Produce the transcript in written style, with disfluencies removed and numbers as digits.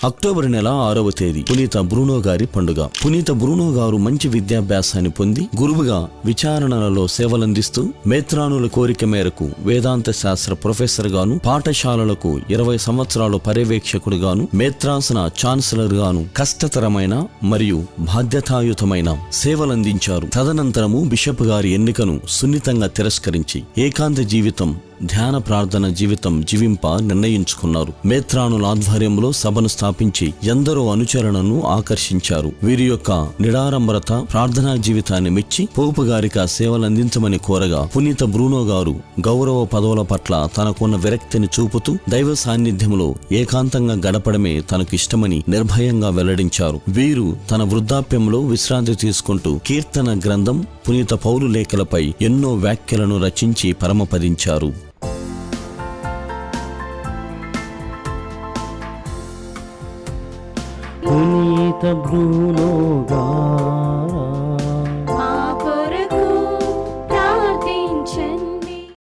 October నెల 6వ తేదీ పునీత బ్రూనో గారి పండుగ. పునీత బ్రూనో గారు మంచి విద్యాభ్యాసాన్ని పొంది గురువుగా విచారణలలో సేవలందిస్తూ మేత్రానుల కోరిక మేరకు వేదాంత శాస్త్ర ప్రొఫెసర్ గాను, పాఠశాలలకు 20 సంవత్సరాలు పర్యవేక్షకుడుగాను, మేత్రాసన ఛాన్సలర్ గాను కష్టతరమైన మరియు బాధ్యతాయుతమైన సేవలందించారు. తదనంతరము బిషప్ గారి ఎన్నికను సున్నితంగా తిరస్కరించి ఏకాంత జీవితం, ధ్యాన ప్రార్థన జీవితం జీవింప నిర్ణయించుకున్నారు. మేత్రానుల ఆధ్వర్యంలో సభను స్థాపించి ఎందరో అనుచరణను ఆకర్షించారు. వీరి యొక్క నిడారంబరత, ప్రార్థనా జీవితాన్ని మెచ్చి పోపు గారికి ఆ సేవలందించమని కోరగా పునీత బ్రూనో గారు గౌరవ పదవుల పట్ల తనకున్న విరక్తిని చూపుతూ దైవ సాన్నిధ్యంలో ఏకాంతంగా గడపడమే తనకు ఇష్టమని నిర్భయంగా వెల్లడించారు. వీరు తన వృద్ధాప్యంలో విశ్రాంతి తీసుకుంటూ కీర్తన గ్రంథం, పునీత పౌలు లేఖలపై ఎన్నో వ్యాఖ్యలను రచించి పరమపదించారు. పునీత బ్రూనో గారు